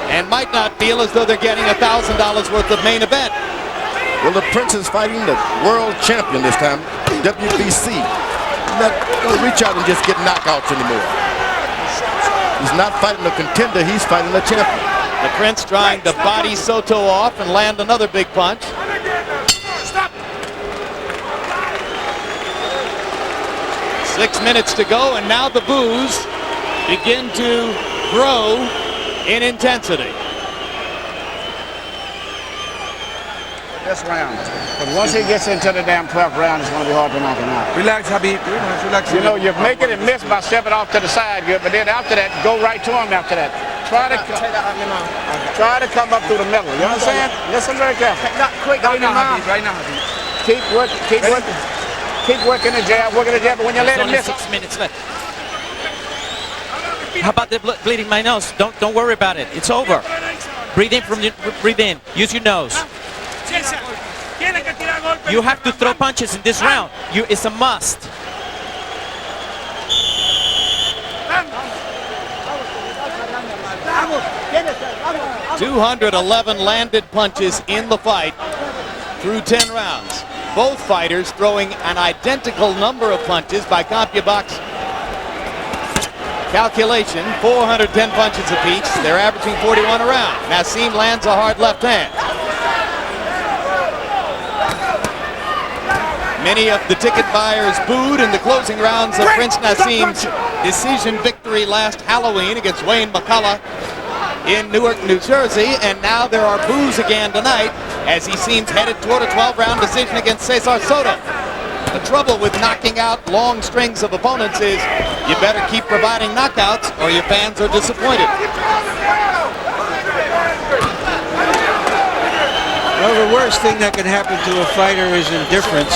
and might not feel as though they're getting $1,000 worth of main event. Well, the Prince is fighting the world champion this time, WBC. He's not going to reach out and just get knockouts anymore. He's not fighting a contender, he's fighting a champion. The Prince trying to body Soto off and land another big punch. Stop. 6 minutes to go, and now the boos begin to grow in intensity. This round. But once he gets into the damn 12th round, it's going to be hard to knock him out. Relax, Habib. Relax. You know, you make it and miss by stepping off to the side good, but then after that, go right to him after that. Try to come up through the middle. You understand? Listen very carefully. Quick, right now, Habib. Keep working the jab, but when you let him miss, 6 minutes left. How about the bleeding my nose? Don't worry about it. It's over. Breathe in breathe in. Use your nose. You have to throw punches in this round. It's a must. $211 landed punches in the fight through 10 rounds. Both fighters throwing an identical number of punches by CompuBox calculation, 410 punches apiece. They're averaging 41 a round. Nassim lands a hard left hand. Many of the ticket buyers booed in the closing rounds of Prince Nassim's decision victory last Halloween against Wayne McCullough in Newark, New Jersey, and now there are boos again tonight as he seems headed toward a 12-round decision against Cesar Soto. The trouble with knocking out long strings of opponents is you better keep providing knockouts or your fans are disappointed. Well, the worst thing that can happen to a fighter is indifference.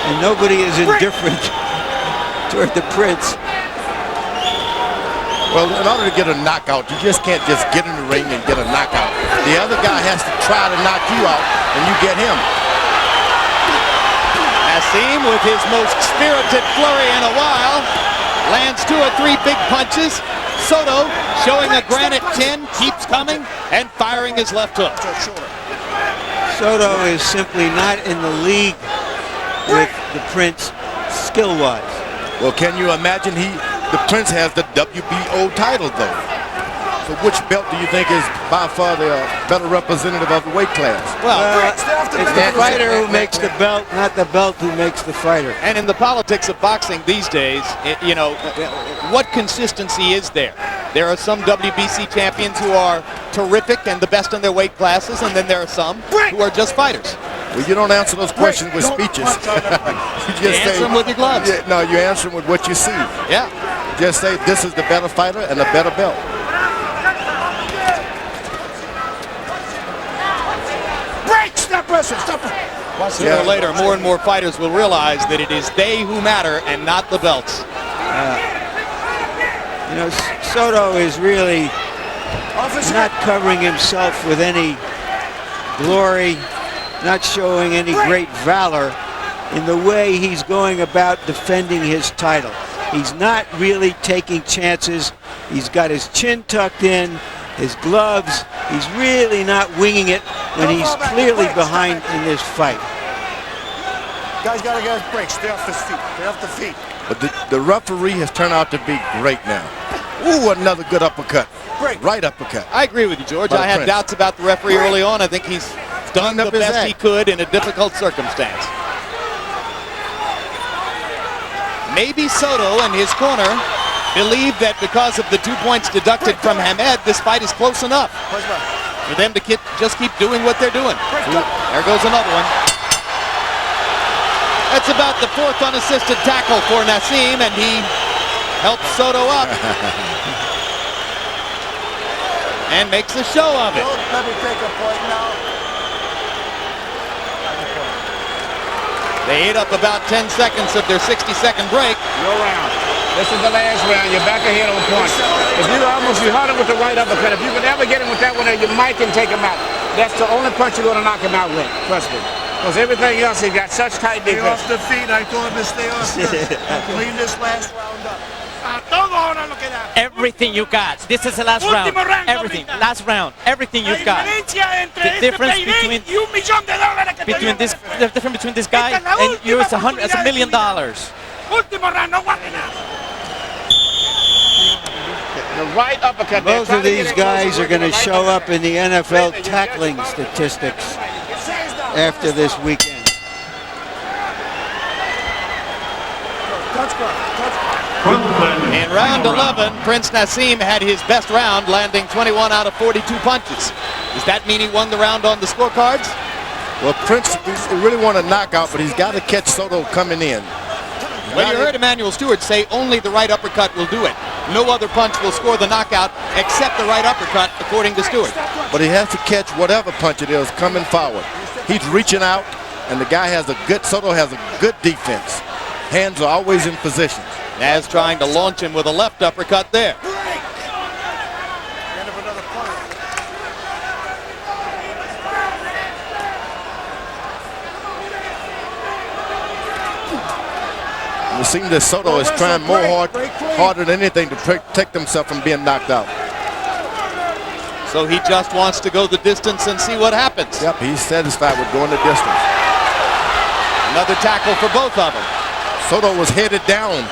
And nobody is indifferent toward the Prince. Well, in order to get a knockout, you just can't just get in the ring and get a knockout. The other guy has to try to knock you out, and you get him. Nassim, with his most spirited flurry in a while, lands 2 or 3 big punches. Soto, showing a granite chin, keeps coming and firing his left hook. Soto is simply not in the league with the Prince skill-wise. Well, can you imagine the Prince has the WBO title, though. So which belt do you think is by far the better representative of the weight class? Well, it's the fighter who makes the belt, not the belt who makes the fighter. And in the politics of boxing these days, you know, what consistency is there? There are some WBC champions who are terrific and the best in their weight classes, and then there are some who are just fighters. Well, you don't answer those questions with speeches. You just answer them with your gloves. No, you answer them with what you see. Yeah. Just say this is the better fighter and a better belt. Stop pressure, stop. Sooner or later, more and more fighters will realize that it is they who matter and not the belts. You know, Soto is really not covering himself with any glory, not showing any great valor in the way he's going about defending his title. He's not really taking chances. He's got his chin tucked in, his gloves. He's really not winging it when he's clearly behind in this fight. Guys got to get his break. Stay off his feet. Stay off the feet. But the referee has turned out to be great now. Ooh, another good uppercut. Right uppercut. I agree with you, George. I had doubts about the referee early on. I think he's done the best he could in a difficult circumstance. Maybe Soto and his corner believe that because of the 2 points deducted from Hamed, this fight is close enough for them to just keep doing what they're doing. There goes another one. That's about the fourth unassisted tackle for Naseem, and he helps Soto up and makes a show of it. Let me take a point now. They ate up about 10 seconds of their 60-second break. Your round. This is the last round. You're back ahead on points. If you hit him with the right uppercut, if you can ever get him with that one, you might can take him out. That's the only punch you're going to knock him out with. Trust me. Because everything else, he's got such tight defense. Stay off the feet. I told him to stay off the feet. Clean this last round up. Everything you got. This is the last round. Everything. Last round. Everything you've got. The difference between this, the difference between this guy and you is $1 million. The right uppercut. Both of these guys are going to show up in the NFL tackling statistics after this weekend. In round 11, Prince Naseem had his best round, landing 21 out of 42 punches. Does that mean he won the round on the scorecards? Well, Prince really want a knockout, but he's got to catch Soto coming in. Well, you heard Emmanuel Stewart say only the right uppercut will do it. No other punch will score the knockout except the right uppercut, according to Stewart. But he has to catch whatever punch it is coming forward. He's reaching out, and the guy has Soto has a good defense. Hands are always in position. Naz trying to launch him with a left uppercut there. It seems that Soto is trying harder than anything to protect himself from being knocked out. So he just wants to go the distance and see what happens. Yep, he's satisfied with going the distance. Another tackle for both of them. Soto was headed down.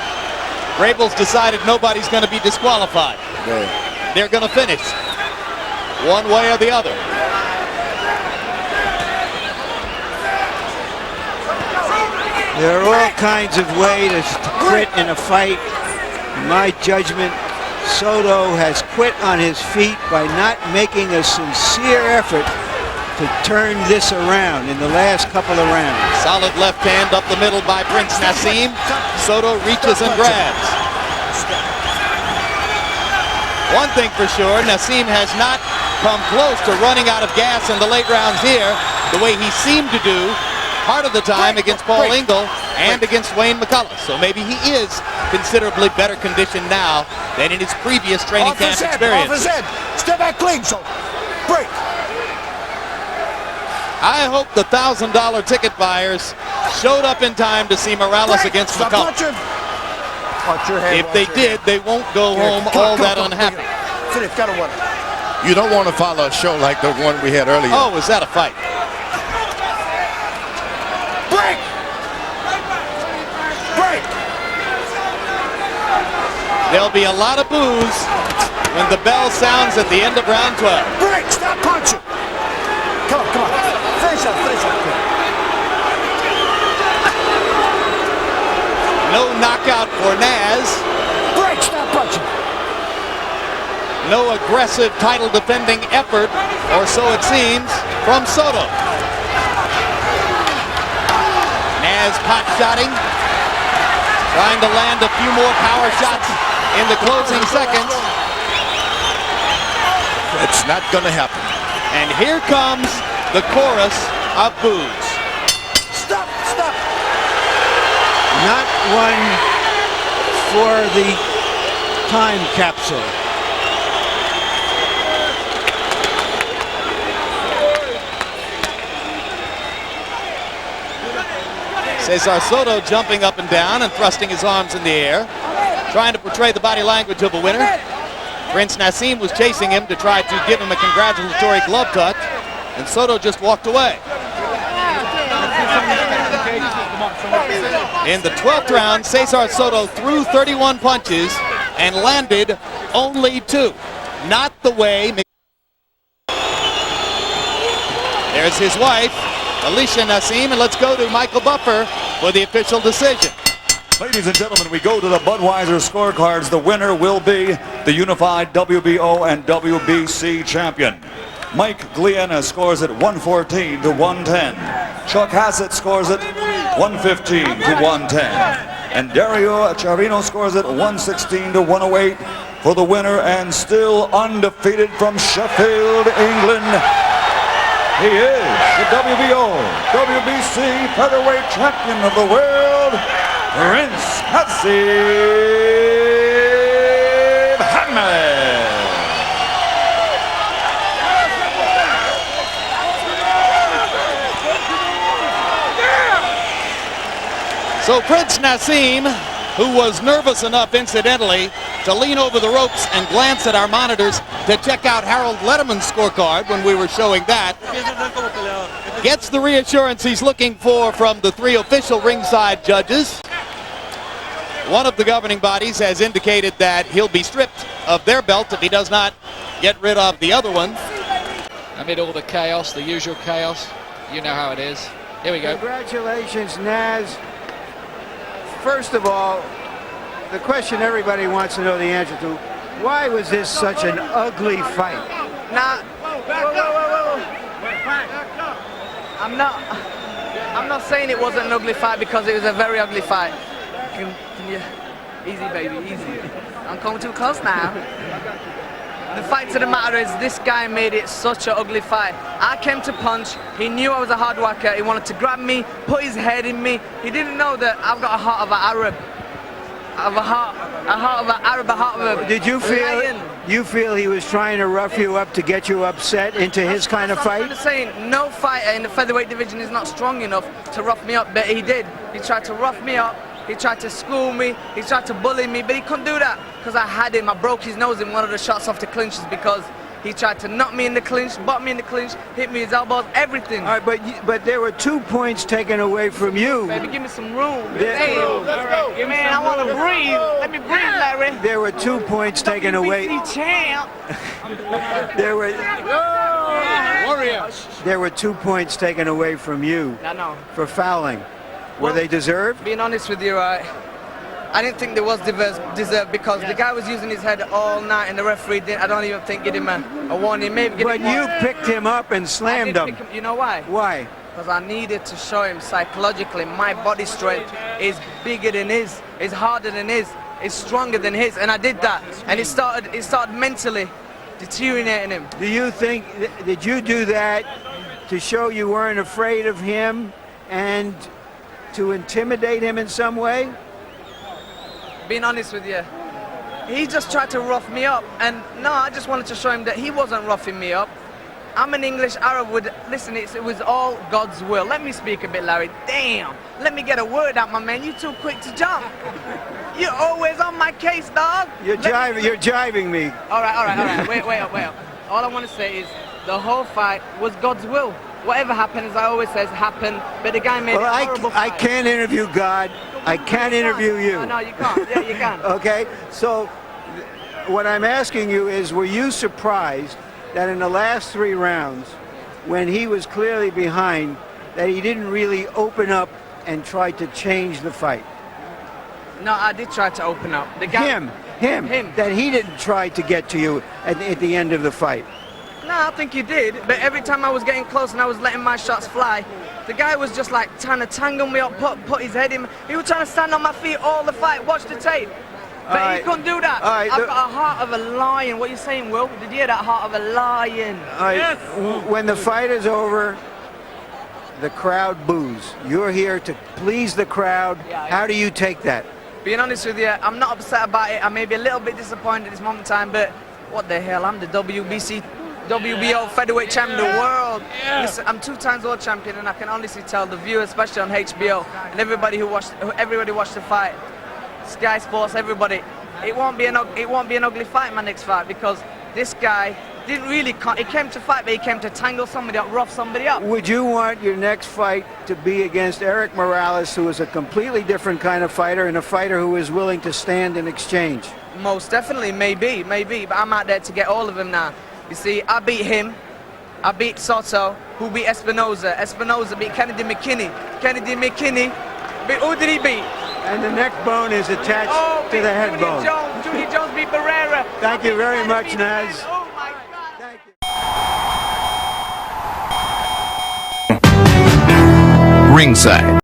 Grable's decided nobody's going to be disqualified. Yeah. They're going to finish one way or the other. There are all kinds of ways to quit in a fight. In my judgment, Soto has quit on his feet by not making a sincere effort to turn this around in the last couple of rounds. Solid left hand up the middle by Prince Naseem. Soto reaches and grabs. One thing for sure, Naseem has not come close to running out of gas in the late rounds here, the way he seemed to do part of the time against Paul Engel and against Wayne McCullough. So maybe he is considerably better conditioned now than in his previous training camp experience. Off his head. Step back clean, so break. I hope the $1,000 ticket buyers showed up in time to see Morales against McCullough. If they did, they won't go home all that unhappy. You don't want to follow a show like the one we had earlier. Oh, was that a fight? There'll be a lot of boos when the bell sounds at the end of round 12. Break, stop punching. Come on. Finish up. No knockout for Naz. Break, stop punching. No aggressive title defending effort, or so it seems, from Soto. Naz pot-shotting, trying to land a few more power shots in the closing seconds. It's not going to happen. And here comes the chorus of boos. Stop. Not one for the time capsule. Cesar Soto jumping up and down and thrusting his arms in the air, trying to portray the body language of a winner. Prince Nassim was chasing him to try to give him a congratulatory glove touch, and Soto just walked away. In the 12th round, Cesar Soto threw 31 punches and landed only 2. Not the way. There's his wife, Alicia Nassim, and let's go to Michael Buffer for the official decision. Ladies and gentlemen, we go to the Budweiser scorecards. The winner will be the unified WBO and WBC champion. Mike Gliena scores it 114 to 110. Chuck Hassett scores it 115 to 110. And Dario Charino scores it 116 to 108 for the winner, and still undefeated from Sheffield, England. He is the WBO, WBC featherweight champion of the world, Prince HAMED. So Prince Nassim, who was nervous enough, incidentally, to lean over the ropes and glance at our monitors to check out Harold Letterman's scorecard when we were showing that, gets the reassurance he's looking for from the 3 official ringside judges. One of the governing bodies has indicated that he'll be stripped of their belt if he does not get rid of the other one. Amid all the chaos, the usual chaos, you know how it is. Here we go. Congratulations, Naz. First of all, the question everybody wants to know the answer to, why was this such an ugly fight? Nah. Whoa. I'm not saying it wasn't an ugly fight, because it was a very ugly fight. Can you, easy baby, easy. I'm coming too close now. The fact of the matter is, this guy made it such an ugly fight. I came to punch. He knew I was a hard worker. He wanted to grab me, put his head in me. He didn't know that I've got a heart of an Arab. A heart of an Arab, a heart of a Did you feel he was trying to rough you up to get you upset into his kind of fight? I'm saying no fighter in the featherweight division is not strong enough to rough me up, but he did. He tried to rough me up. He tried to school me, he tried to bully me, but he couldn't do that because I had him. I broke his nose in one of the shots off the clinches because he tried to knock me in the clinch, butt me in the clinch, hit me his elbows, everything. All right, but there were 2 points taken away from you. Baby, give me some room. Let's go. Man, I want to breathe. Let me breathe, Larry. There were 2 points taken away. Champ. There were 2 points taken away from you for fouling. Were they deserved? Being honest with you, I didn't think there was deserved because the guy was using his head all night and the referee didn't. I don't even think give him a warning. Maybe but you picked him up and slammed him. You know why? Why? Because I needed to show him psychologically my body strength is bigger than his, is harder than his, is stronger than his, and I did that. And it started mentally deteriorating him. Do you think, did you do that to show you weren't afraid of him and to intimidate him in some way? Being honest with you, he just tried to rough me up, and no, I just wanted to show him that he wasn't roughing me up. I'm an English Arab with, listen, it was all God's will. Let me speak a bit, Larry. Damn, let me get a word out, my man. You too quick to jump. You're always on my case, dog. You're jiving me. All right. Wait up. All I want to say is the whole fight was God's will. Whatever happened, as I always says, happened, but the guy made it horrible. I can't interview God. I can't interview you. No, you can't. Yeah, you can. Okay, so What I'm asking you is, were you surprised that in the last 3 rounds, when he was clearly behind, that he didn't really open up and try to change the fight? No, I did try to open up. The guy, Him. That he didn't try to get to you at the end of the fight. No, I think he did. But every time I was getting close and I was letting my shots fly, the guy was just like trying to tangle me up, put his head in. He was trying to stand on my feet all the fight. Watch the tape. But he couldn't do that. I've got a heart of a lion. What are you saying, Will? Did you hear that? Heart of a lion. Yes. When the fight is over, the crowd boos. You're here to please the crowd. Yeah, How do you take that? Being honest with you, I'm not upset about it. I may be a little bit disappointed at this moment in time, but what the hell? I'm the WBO featherweight champion of the world. Listen, I'm 2 times world champion, and I can honestly tell the viewers, especially on HBO, and everybody watched the fight, Sky Sports, everybody, it won't be an ugly fight, my next fight, because this guy didn't really he came to fight, but he came to tangle somebody up, rough somebody up. Would you want your next fight to be against Eric Morales, who is a completely different kind of fighter and a fighter who is willing to stand and exchange? Most definitely, maybe, but I'm out there to get all of them now. You see, I beat him, I beat Soto, who beat Espinoza. Espinoza beat Kennedy McKinney. Who did he beat? And the neck bone is attached to the head bone. Judy Jones beat Barrera. Thank you very much, Naz. Oh my God. Thank you. Ringside.